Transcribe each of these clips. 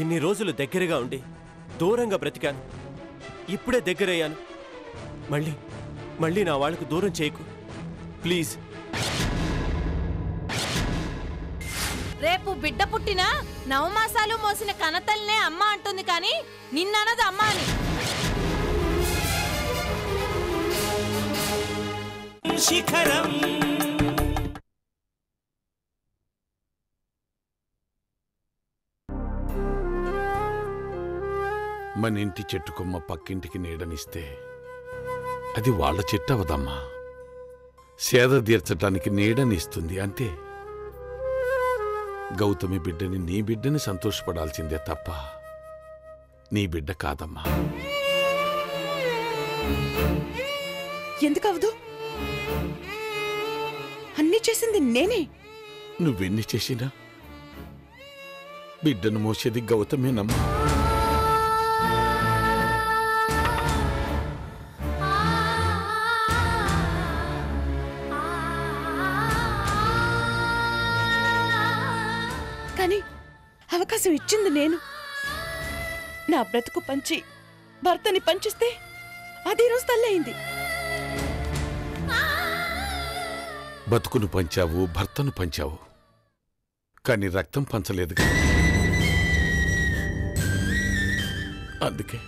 ఇన్ని రోజులు దగ్గరగా ఉండి దూరంగా బ్రతికాను. ఇప్పుడే దగ్గరయ్యాను. మళ్ళీ నా వాళ్ళకు దూరం చేయకు ప్లీజ్. రేపు బిడ్డ పుట్టినా 9 మాసాలు మోసిన కనతల్నే అమ్మ అంటుంది కానీ నిన్ననదు అమ్మ అని. శిఖరం మన ఇంటి చెట్టు కొమ్మ పక్కింటికి నీడనిస్తే అది వాళ్ళ చెట్టు అవదమ్మా. సేద తీర్చటానికి నీడనిస్తుంది అంతే. గౌతమి బిడ్డని నీ బిడ్డని సంతోషపడాల్సిందే తప్ప నీ బిడ్డ కాదమ్మా. ఎందుకవదు? అన్నీ చేసింది నేనే. నువ్వెన్ని చేసినా బిడ్డను మోసేది గౌతమేనమ్మా. కానీ అవకాశం ఇచ్చింది నేను. నా బ్రతుకు పంచి భర్తని పంచిస్తే అది రోజు తల్లయింది. బతుకును పంచావు, భర్తను పంచావు, కానీ రక్తం పంచలేదుగా. అందుకే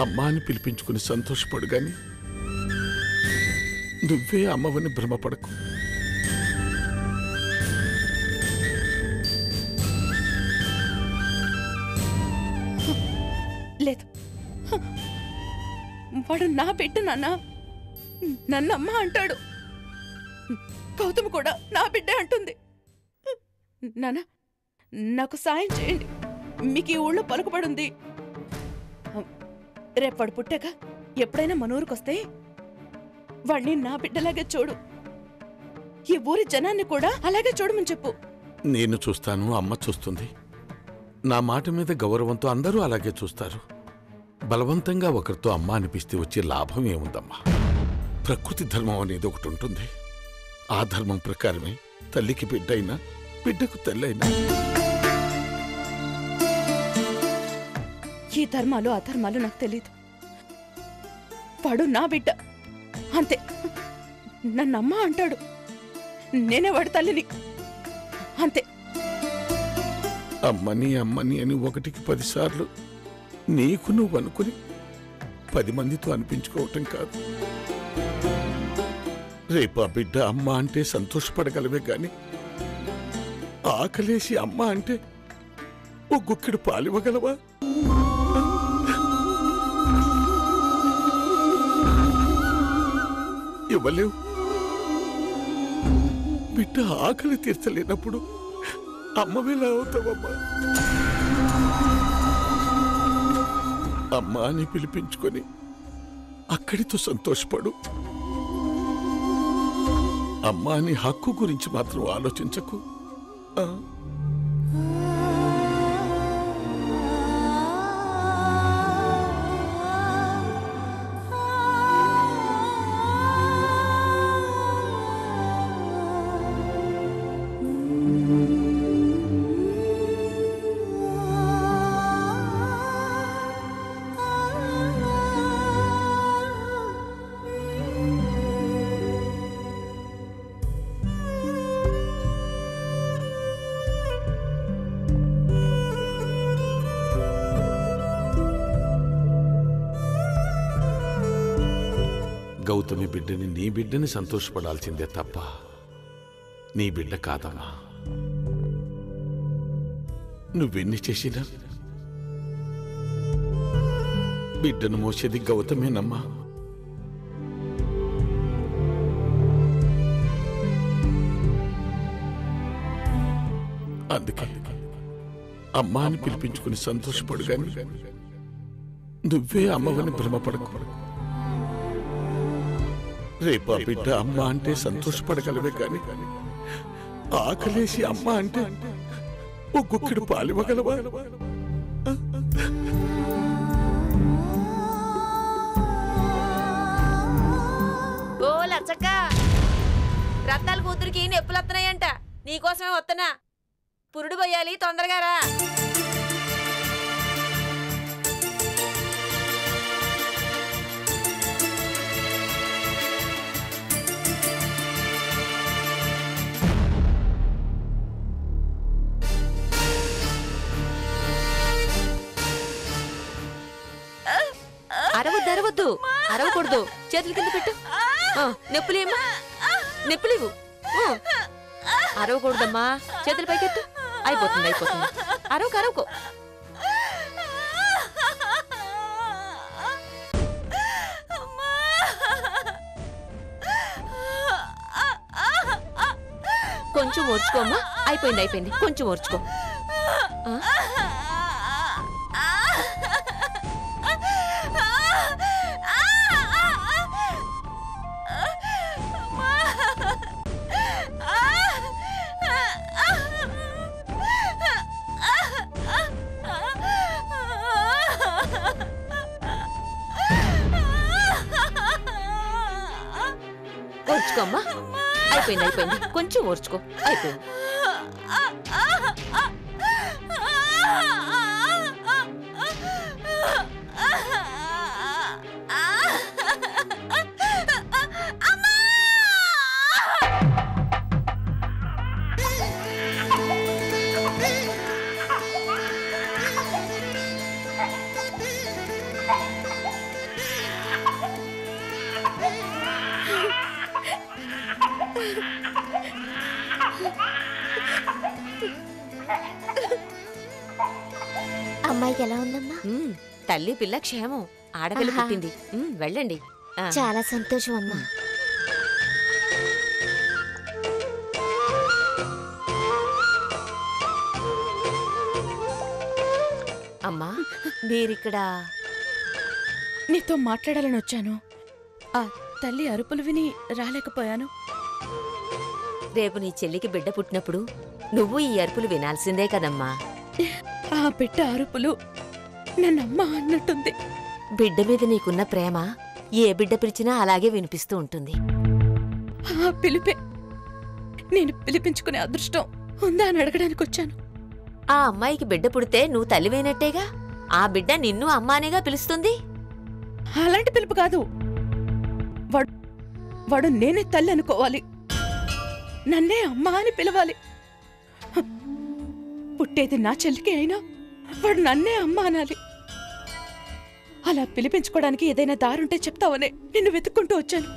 అమ్మా అని పిలిపించుకుని సంతోషపడు గాని నువ్వే అమ్మవని భ్రమపడకు. లేదు, వాడు నా బిడ్డ నాన్న. నన్నమ్మ అంటాడు. గౌతమ్ కూడా నా బిడ్డే అంటుంది. నాన్న, నాకు సాయం చేయండి. మీకు ఈ ఊళ్ళో పలుకుబడుంది. రేపడు పుట్టాక ఎప్పుడైనా మన ఊరికొస్తే వాడిని నా బిడ్డలాగే చూడు. ఈ ఊరి జనాన్ని కూడా అలాగే చూడమని చెప్పు. నేను చూస్తాను, అమ్మ చూస్తుంది. నా మాట మీద గౌరవంతో అందరూ అలాగే చూస్తారు. బలవంతంగా ఒకరితో అమ్మ అనిపిస్తే వచ్చే లాభం ఏముందమ్మా? ప్రకృతి ధర్మం అనేది ఒకటి ఉంటుంది. ఆ ధర్మం ప్రకారమే తల్లికి బిడ్డైనా, బిడ్డకు తల్లైనా. ఈ ధర్మాలు అధర్మాలు నాకు తెలీదు. వాడు నా బిడ్డ అంతే. నన్నమ్మ అంటాడు, నేనే వాడి తల్లిని అంతే. అమ్మని అమ్మని అని 1కి 10 సార్లు నీకు నువ్వు అనుకుని 10 మందితో అనిపించుకోవటం కాదు. రేపు ఆ బిడ్డ అమ్మ అంటే సంతోషపడగలవే గాని ఆకలేసి అమ్మ అంటే ఓ గుక్కెడు పాలివ్వగలవా? ఇవ్వలేవు. బిడ్డ ఆకలి తీర్చలేనప్పుడు అమ్మవేలా అవుతావమ్మా? అమ్మ అని పిలిపించుకొని అక్కడితో సంతోషపడు. అమ్మ అని హక్కు గురించి మాత్రం ఆలోచించకు. గౌతమి బిడ్డని నీ బిడ్డని సంతోషపడాల్సిందే తప్ప నీ బిడ్డ కాదమ్మా. నువ్వెన్ని చేసినా బిడ్డను మోసేది గౌతమేనమ్మా. అందుకే అమ్మా అని పిలిపించుకుని సంతోషపడు గాని నువ్వే అమ్మవని భ్రమపడకు. రేపు ఆ బిడ్డ అమ్మ అంటే సంతోషపడగలవే గాని ఆకలేసి అమ్మ అంటే ఓ గుక్కెడు పాలివ్వగలవా? ఓ లచ్చక్క, రత్నాల కూతురికి నొప్పులు వస్తున్నాయంట. నీకోసమే వస్తున్నా. పురుడు పోయాలి, తొందరగా రా. అరవద్దు, అరవకూడదు. చేతుల కింద పెట్టు. నొప్పులేమా? నొప్పులేవు. అరవకూడదమ్మా. చేతుల పైకెత్తు. అయిపోతుంది, అయిపోతుంది. అరవకు, అరవకు. కొంచెం ఓర్చుకోమ్మా. అయిపోయింది, అయిపోయింది. కొంచెం ఓర్చుకో. ఓర్చుకోమ్మా. అయిపోయింది, అయిపోయింది. కొంచెం ఓర్చుకో. అయిపోయింది. అమ్మాయికి ఎలా ఉందమ్మా? తల్లి పిల్ల క్షేమం. ఆడపిల్ల పుట్టింది. వెళ్ళండి. చాలా సంతోషం అమ్మా. అమ్మా, మీరిక్కడ నీతో మాట్లాడాలని వచ్చాను. ఆ తల్లి అరుపులు విని రాలేకపోయాను. రేపు నీ చెల్లికి బిడ్డ పుట్టినప్పుడు నువ్వు ఈ అరుపులు వినాల్సిందే కదమ్మా. ఆ బిడ్డ అరుపులు నన్నమ్మ అన్నట్టుంది. బిడ్డ మీద నీకున్న ప్రేమ ఏ బిడ్డ పిలిచినా అలాగే వినిపిస్తూ ఉంటుంది. ఆ పిలిపే నేను పిలిపించుకునే అదృష్టం ఉందా అని అడగడానికి వచ్చాను. ఆ అమ్మాయికి బిడ్డ పుడితే నువ్వు తల్లివైనట్టేగా. ఆ బిడ్డ నిన్ను అమ్మానేగా పిలుస్తుంది. అలాంటి పిలుపు కాదు. వాడు నేనే తల్లి అనుకోవాలి. నన్నే అమ్మా అని పిలవాలి. పుట్టేది నా చెల్లికి అయినా వాడు నన్నే అమ్మ అనాలి. అలా పిలిపించుకోవడానికి ఏదైనా దారుంటే చెప్తావనే నిన్ను వెతుక్కుంటూ వచ్చాను.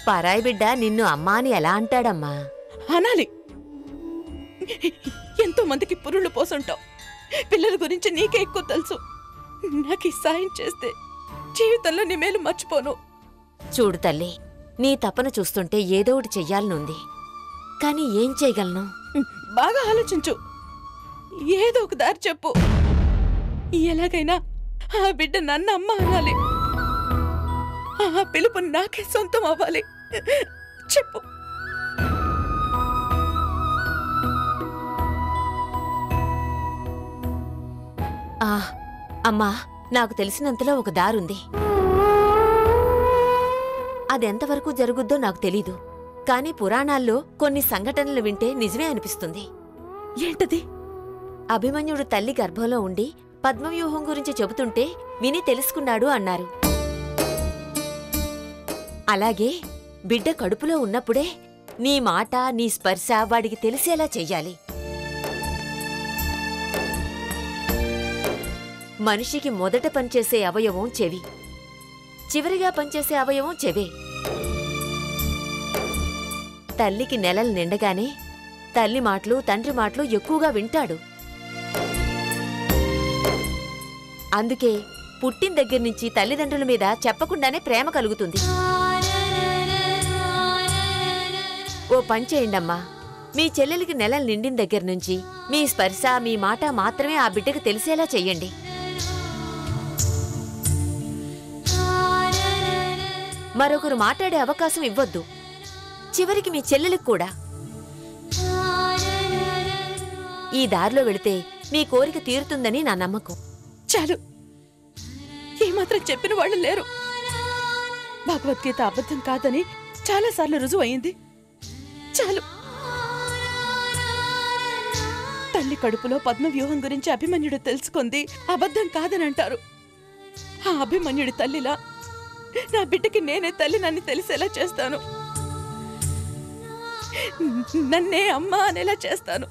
పరాయి బిడ్డ నిన్ను అమ్మా అని ఎలా అంటాడమ్మా? అనాలి. ఎంతో మందికి పురుళ్ళు పోసుంటావు. పిల్లల గురించి నీకే ఎక్కువ తెలుసు. నాకు ఈ సాయం చేస్తే జీవితంలో నీ మేలు మర్చిపోను. చూడు తల్లి, నీ తపన చూస్తుంటే ఏదో ఒకటి చెయ్యాలనుంది. కాని ఏం చేయగలను? బాగా ఆలోచించు. ఏదో ఒక దారి చెప్పు. ఎలాగైనా ఆ బిడ్డ నన్ను అమ్మ అనాలి. ఆ పిలుపు నాకే సొంతం అవ్వాలి. చెప్పు. అమ్మా, నాకు తెలిసినంతలో ఒక దారుంది. అదెంతవరకు జరుగుద్దో నాకు తెలీదు. కాని పురాణాల్లో కొన్ని సంఘటనలు వింటే నిజమే అనిపిస్తుంది. ఏంటది? అభిమన్యుడు తల్లి గర్భంలో ఉండి పద్మవ్యూహం గురించి చెబుతుంటే విని తెలుసుకున్నాడు అన్నారు. అలాగే బిడ్డ కడుపులో ఉన్నప్పుడే నీ మాట, నీ స్పర్శ వాడికి తెలిసేలా చెయ్యాలి. మనిషికి మొదట పనిచేసే అవయవం చెవి, చివరిగా పనిచేసే అవయవం చెవే. తల్లికి నెలలు నిండగానే తల్లి మాటలు, తండ్రి మాటలు ఎక్కువగా వింటాడు. అందుకే పుట్టిన దగ్గర్నుంచి తల్లిదండ్రుల మీద చెప్పకుండానే ప్రేమ కలుగుతుంది. ఓ పని చేయండమ్మా, మీ చెల్లెలికి నెలలు నిండిన దగ్గర్నుంచి మీ స్పర్శ, మీ మాట మాత్రమే ఆ బిడ్డకు తెలిసేలా చెయ్యండి. మరొకరు మాట్లాడే అవకాశం ఇవ్వొద్దు. చివరికి మీ చెల్లెలికి కూడా. ఈ దారిలో వెళితే మీ కోరిక తీరుతుందని నా నమ్మకం. చాలు. ఏమాత్రం చెప్పిన వాళ్ళు లేరు. భగవద్గీత అబద్ధం కాదని చాలాసార్లు రుజువు అయింది. చాలు. తల్లి కడుపులో పద్మవ్యూహం గురించి అభిమన్యుడు తెలుసుకుంది అబద్ధం కాదని అంటారు. ఆ అభిమన్యుడి తల్లిలా నా బిడ్డకి నేనే తల్లి నన్ను తెలిసేలా చేస్తాను. నన్నే అమ్మ అనేలా చేస్తాను.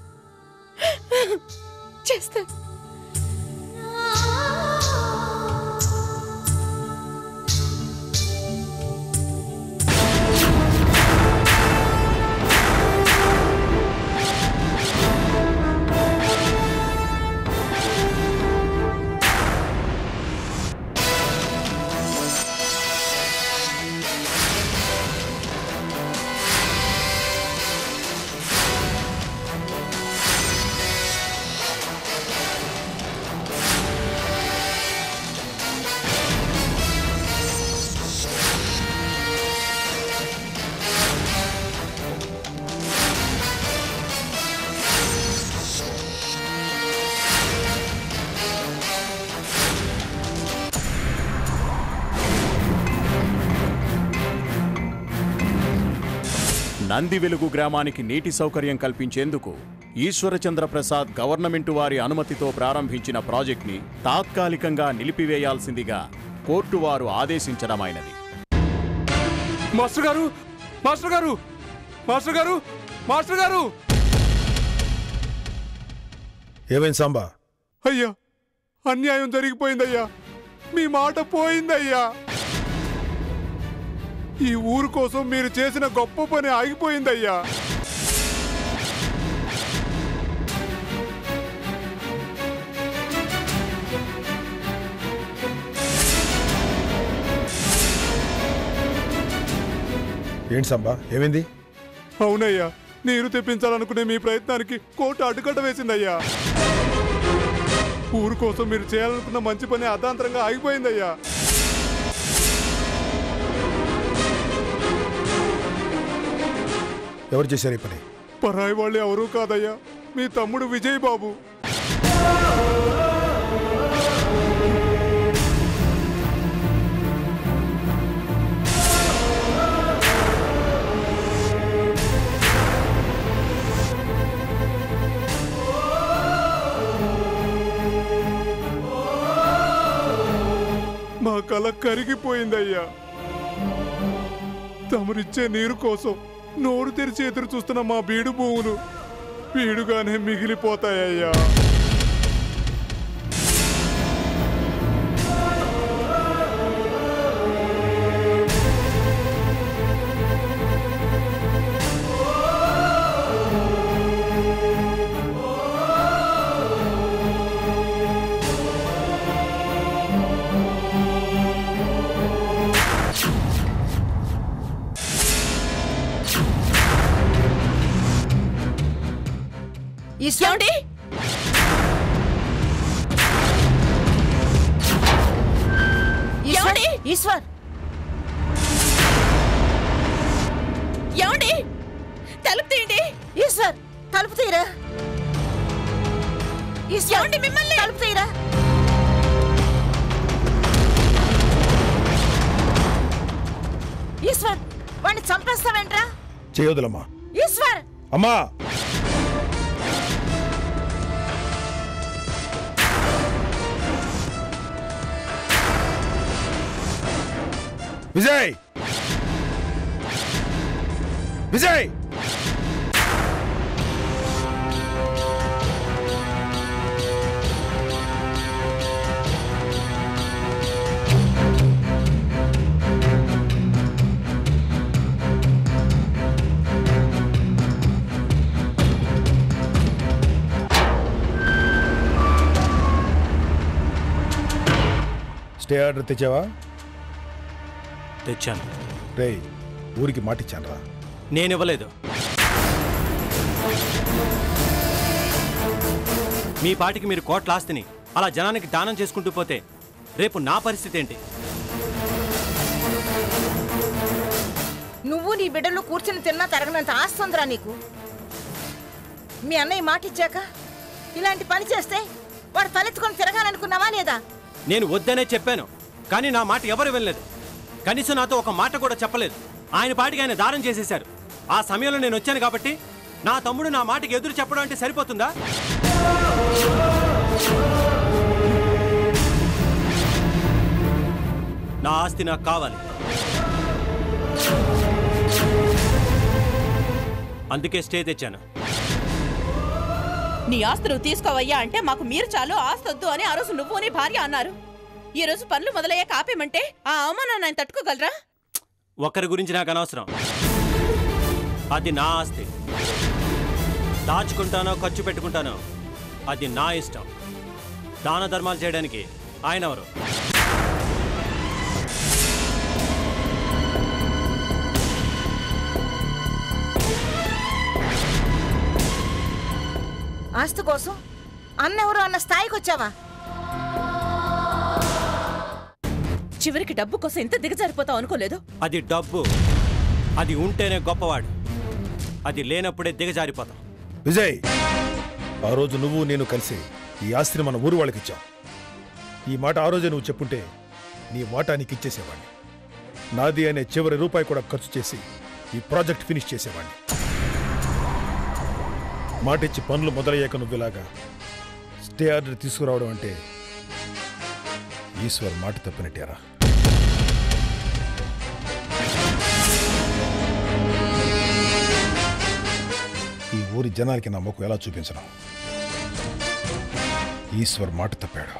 నంది వెలుగు గ్రామానికి నీటి సౌకర్యం కల్పించేందుకు ఈశ్వరచంద్ర ప్రసాద్ గవర్నమెంటు వారి అనుమతితో ప్రారంభించిన ప్రాజెక్ట్ని తాత్కాలికంగా నిలిపివేయాల్సిందిగా కోర్టు వారు ఆదేశించడమైనది. మాస్టర్ గారు, మాస్టర్ గారు, మాస్టర్ గారు, మాస్టర్ గారు! ఏమైంది సాంబా? అయ్యా, అన్యాయం జరిగిపోయిందయ్యా. మీ మాట పోయిందయ్యా. ఈ ఊరు కోసం మీరు చేసిన గొప్ప పని ఆగిపోయిందయ్యా. ఏంటి సాంబా, ఏమైంది? అవునయ్యా, నీరు తెప్పించాలనుకునే మీ ప్రయత్నానికి కోర్టు అడ్డుకట్ట వేసిందయ్యా. ఊరు కోసం మీరు చేయాలనుకున్న మంచి పని అర్ధాంతరంగా ఆగిపోయిందయ్యా. ఎవరు చేశారు ఈ పని? పరాయి వాళ్ళు ఎవరూ కాదయ్యా, మీ తమ్ముడు విజయ్ బాబు. మా కళ కరిగిపోయిందయ్యా. తమరిచ్చే నీరు కోసం నోరు తెరిచి ఎదురు చూస్తున్న మా బీడు భూములు బీడుగానే మిగిలిపోతాయ్యా. ఏమండి? ఏమండి? ఈశ్వర్, ఏమండి? తలుపు తీయండి. ఈశ్వర్, తలుపు తీయరా. ఏమండి, మిమ్మల్ని తలుపు తీయరా. ఈశ్వర్, వాడిని చంపేస్తావేంట్రా? చేయొద్దులమ్మా. ఈశ్వర్! అమ్మా! విజయ్! విజయ్! స్టే ఆర్డర్ తెచ్చావా? తెచ్చాను. రే, ఊరికి మాటిచ్చాను రా. నేనివ్వలేదు. మీ పాటికి మీరు కోట్ల ఆస్తిని అలా జనానికి దానం చేసుకుంటూ పోతే రేపు నా పరిస్థితి ఏంటి? నువ్వు నీ బిడ్డలు కూర్చుని తిన్నా తరగనంత ఆస్తుందిరా నీకు. మీ అన్నయ్య మాట ఇచ్చాక ఇలాంటి పని చేస్తే వాడు తలెత్తుకొని తిరగాలనుకున్నావా లేదా? నేను వద్దనే చెప్పాను, కానీ నా మాట ఎవరు వినలేదు. కనీసం నాతో ఒక మాట కూడా చెప్పలేదు. ఆయన పాటికి ఆయన దానం చేసేశారు. ఆ సమయంలో నేను వచ్చాను కాబట్టి నా తమ్ముడు నా మాటకి ఎదురు చెప్పడం అంటే సరిపోతుందా? నా ఆస్తి నాకు కావాలి. అందుకే స్టే తెచ్చాను. నీ ఆస్తి నువ్వు తీసుకోవయ్యా అంటే మాకు మీరు చాలు, ఆస్తొద్దు అని ఆ రోజు నువ్వు నీ భార్య అన్నారు. ఈ రోజు పనులు మొదలయ్యా కాపేమంటే ఆ అవమానాన్ని ఆయన తట్టుకోగలరా? ఒకరి గురించి నాకు అనవసరం. అది నా ఆస్తి. దాచుకుంటానో ఖర్చు పెట్టుకుంటానో అది నా ఇష్టం. దాన ధర్మాలు చేయడానికి ఆయన ఎవరు? ఆస్తి కోసం అన్నెవరు అన్న స్థాయికి వచ్చావా? చివరికి డబ్బు కోసం ఇంత దిగజారిపోతావు అనుకోలేదు. అది డబ్బు. అది ఉంటేనే గొప్పవాడు, అది లేనప్పుడే దిగజారిపోతాం. విజయ్, ఆ రోజు నువ్వు నేను కలిసి ఈ ఆస్తిని మన ఊరు వాళ్ళకిచ్చాం. ఈ మాట ఆ రోజే నువ్వు చెప్పుంటే నీ మాట నీకు ఇచ్చేసేవాడిని. నాది అనే చివరి రూపాయి కూడా ఖర్చు చేసి ఈ ప్రాజెక్ట్ ఫినిష్ చేసేవాడిని. మాటిచ్చి పనులు మొదలయ్యాక నువ్వు ఇలాగా స్టే ఆర్డర్ తీసుకురావడం అంటే ఈశ్వర్ మాట తప్పినట్టేరా. ఈ ఊరి జనాలకి నా మొక్కు ఎలా చూపించను? ఈశ్వర్ మాట తప్పాడు.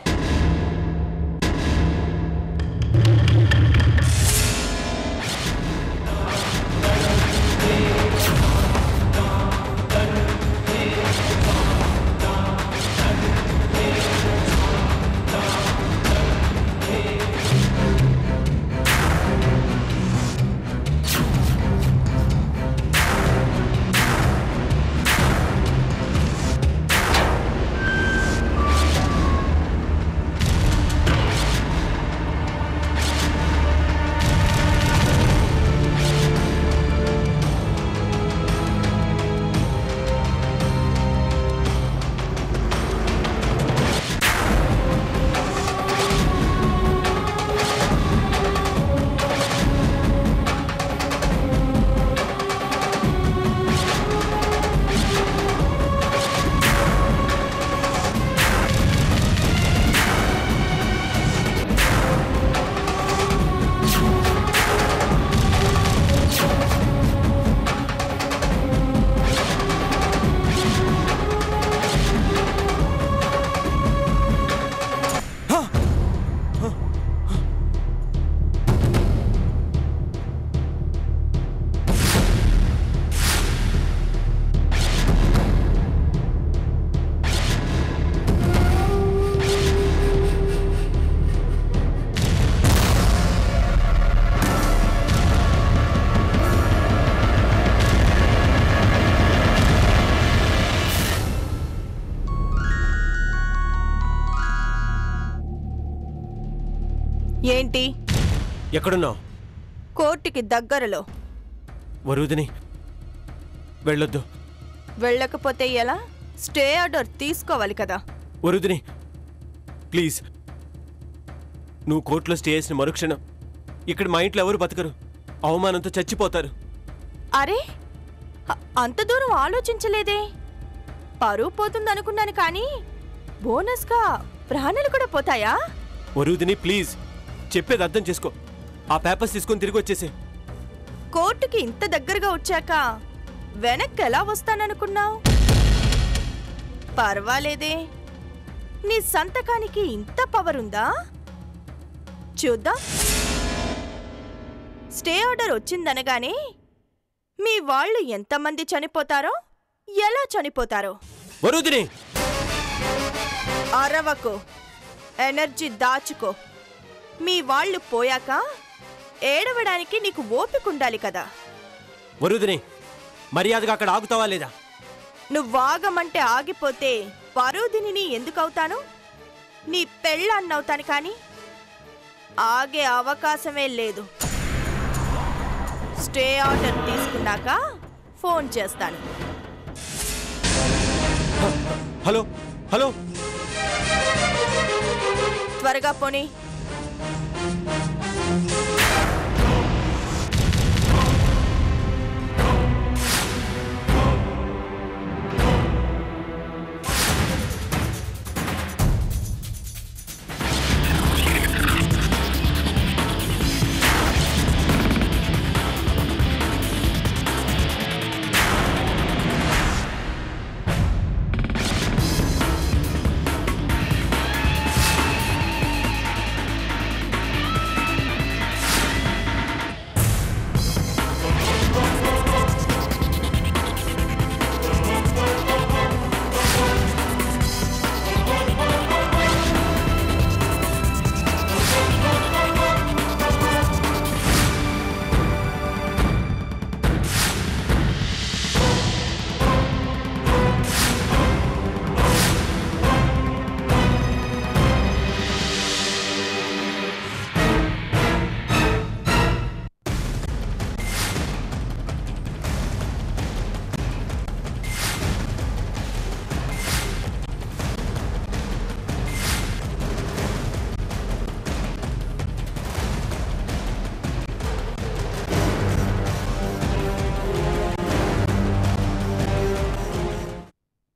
ఏంటి? ఎక్కడున్నావు? కోర్టుకి దగ్గరలో. వరుదిని వెళ్ళొద్దు. వెళ్ళకపోతే ఎలా? స్టే ఆర్డర్ తీసుకోవాలి కదా. వరుదిని ప్లీజ్, నువ్వు కోర్టులో స్టే చేసిన మరుక్షణం ఇక్కడ మా ఇంట్లో ఎవరు బతకరు, అవమానంతో చచ్చిపోతారు. అరే, అంత దూరం ఆలోచించలేదే. పరువు పోతుందనుకున్నాను కానీ బోనస్గా ప్రాణాలు కూడా పోతాయా? వరుదిని ప్లీజ్, చెప్పేది అర్థం చేసుకో. ఆ పేపర్స్ తీసుకొని తిరిగి వచ్చేసే. కోర్టుకి ఇంత దగ్గరగా వచ్చాక వెనక్కి ఎలా వస్తాననుకున్నావు? పర్వాలేదే, నీ సంతకానికి ఇంత పవర్ ఉందా? చూద్దాం. స్టే ఆర్డర్ వచ్చిందనగానే మీ వాళ్ళు ఎంతమంది చనిపోతారో, ఎలా చనిపోతారో. వరుదిని అరవకు, ఎనర్జీ దాచుకో. మీ వాళ్ళు పోయాక ఏడవడానికి నీకు ఓపిక ఉండాలి కదా. వరుదిని మర్యాదగా అక్కడ ఆగుతావా లేదా? నువ్వాగమంటే ఆగిపోతే పరుదిని ఎందుకవుతాను? నీ పెళ్ళాన్నవుతాను కానీ ఆగే అవకాశమే లేదు. స్టే ఆర్డర్ తీసుకున్నాక ఫోన్ చేస్తాను. హలో హలో, త్వరగా పోనీ.